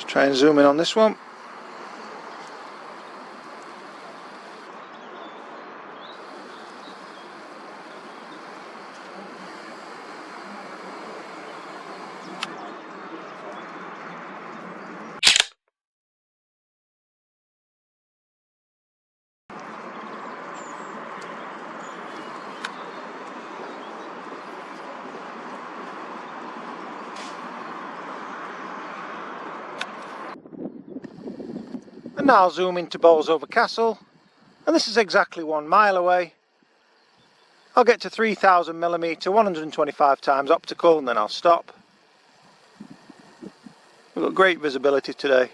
Let's try and zoom in on this one. And now I'll zoom into Bolsover Castle, and this is exactly 1 mile away. I'll get to 3000mm 125 times optical and then I'll stop. We've got great visibility today.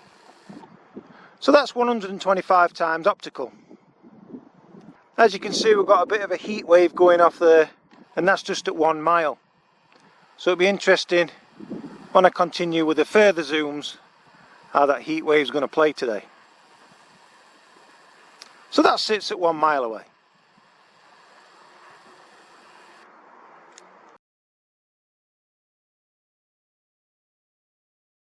So that's 125 times optical. As you can see, we've got a bit of a heat wave going off there, and that's just at 1 mile. So it'll be interesting when I continue with the further zooms how that heat wave is going to play today. So that sits at 1 mile away.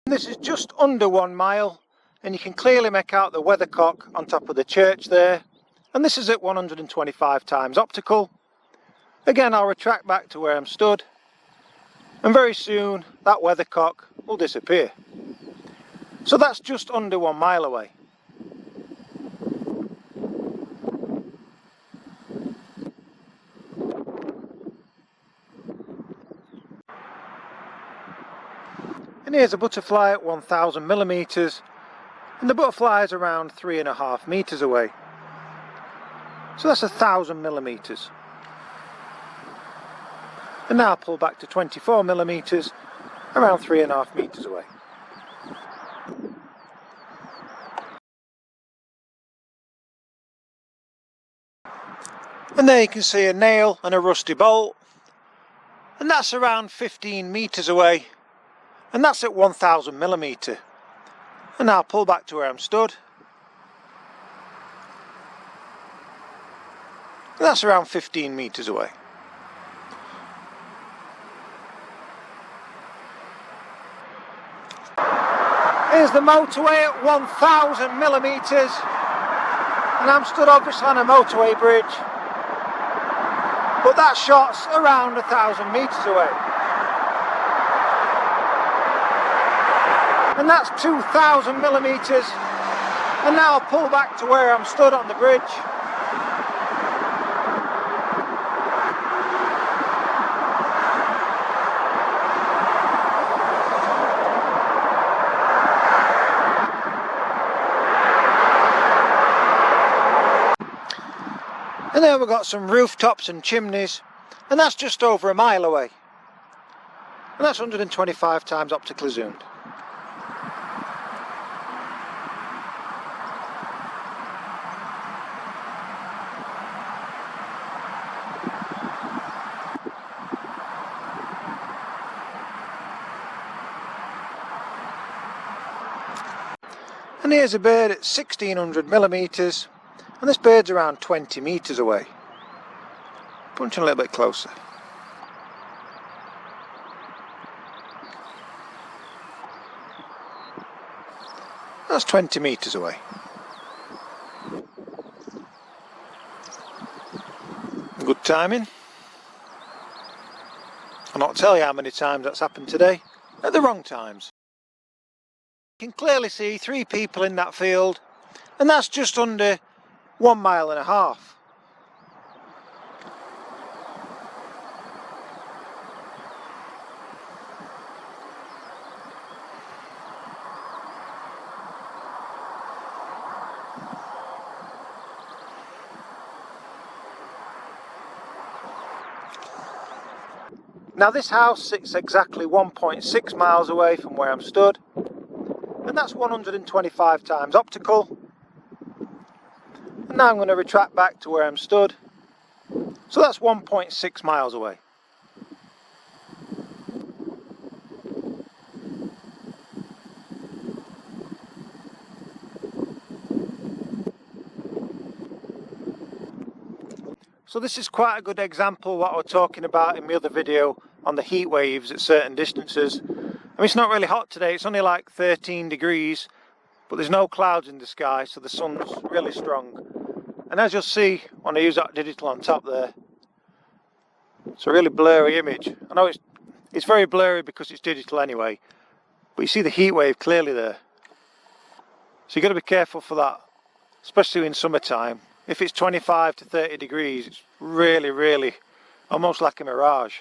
This is just under 1 mile, and you can clearly make out the weathercock on top of the church there, and this is at 125 times optical. Again, I'll retract back to where I'm stood, and very soon that weathercock will disappear. So that's just under 1 mile away. And here's a butterfly at 1000mm, and the butterfly is around 3.5 meters away. So that's 1000mm. And now I'll pull back to 24mm, around 3.5 meters away. And there you can see a nail and a rusty bolt, and that's around 15 meters away. And that's at 1000mm. And now I'll pull back to where I'm stood. And that's around 15 meters away. Here's the motorway at 1000mm. And I'm stood obviously on a motorway bridge. But that shot's around 1000 meters away. And that's 2000mm, and now I'll pull back to where I'm stood on the bridge. And there we've got some rooftops and chimneys, and that's just over 1 mile away. And that's 125 times optically zoomed. And here's a bird at 1600mm, and this bird's around 20 meters away. Punching a little bit closer. That's 20 meters away. Good timing. I'll not tell you how many times that's happened today, at the wrong times. You can clearly see 3 people in that field, and that's just under 1.5 miles. Now this house sits exactly 1.6 miles away from where I'm stood, and that's 125 times optical. And now I'm going to retract back to where I'm stood, so that's 1.6 miles away. So this is quite a good example of what I was talking about in my other video on the heat waves at certain distances. I mean, it's not really hot today, it's only like 13 degrees, but there's no clouds in the sky, so the sun's really strong. And as you'll see when I use that digital on top there, it's a really blurry image. I know it's very blurry because it's digital anyway, but you see the heat wave clearly there. So you've got to be careful for that, especially in summertime. If it's 25 to 30 degrees, it's really almost like a mirage.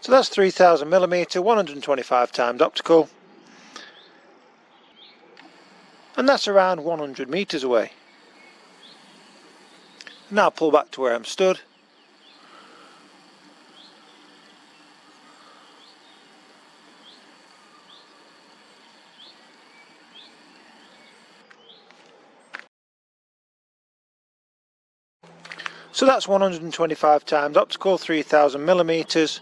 So that's 3000mm, 125x optical, and that's around 100 meters away. Now pull back to where I'm stood. So that's 125x optical, 3000mm,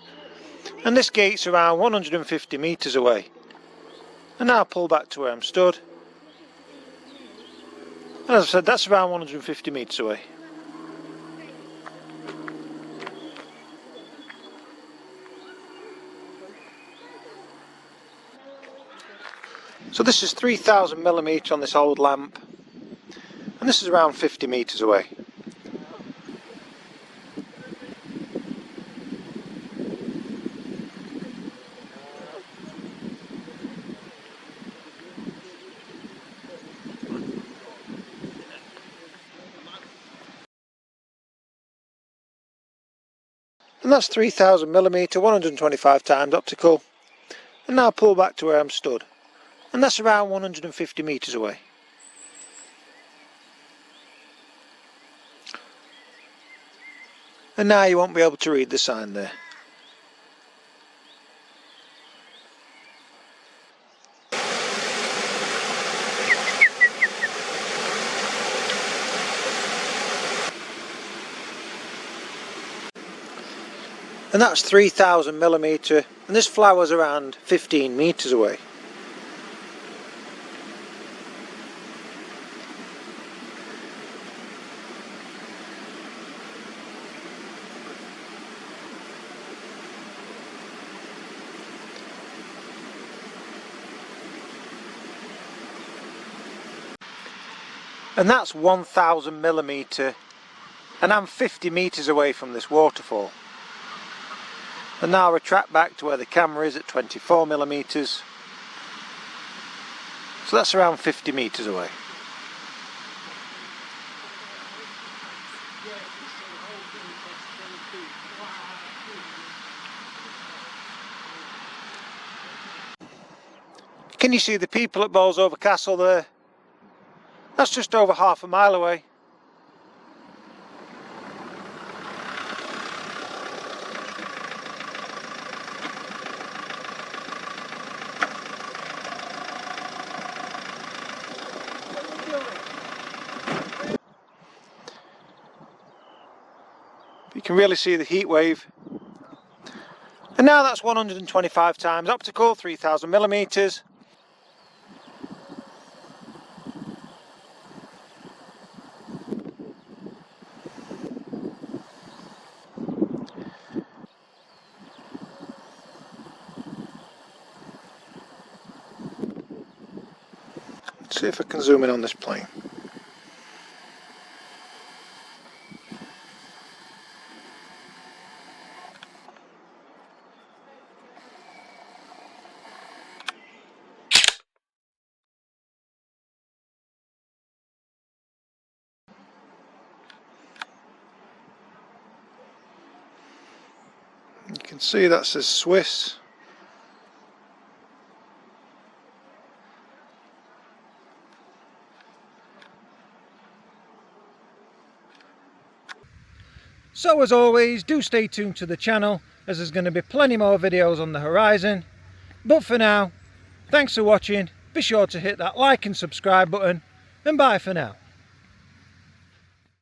and this gate's around 150 meters away. And now pull back to where I'm stood. And as I said, that's around 150 meters away. So this is 3000mm on this old lamp, and this is around 50 meters away. And that's 3000mm, 125x optical, and now pull back to where I'm stood, and that's around 150 meters away. And now you won't be able to read the sign there. And that's 3000mm, and this flower's around 15 meters away. And that's 1000mm, and I'm 50 meters away from this waterfall. And now I'll retract back to where the camera is at 24mm. So that's around 50 meters away. Can you see the people at Bolsover Castle there? That's just over half a mile away. You can really see the heat wave. And now that's 125x optical, 3000mm. Let's see if I can zoom in on this plane. You can see that says Swiss. So as always, do stay tuned to the channel, as there's going to be plenty more videos on the horizon. But for now, thanks for watching, be sure to hit that like and subscribe button, and bye for now.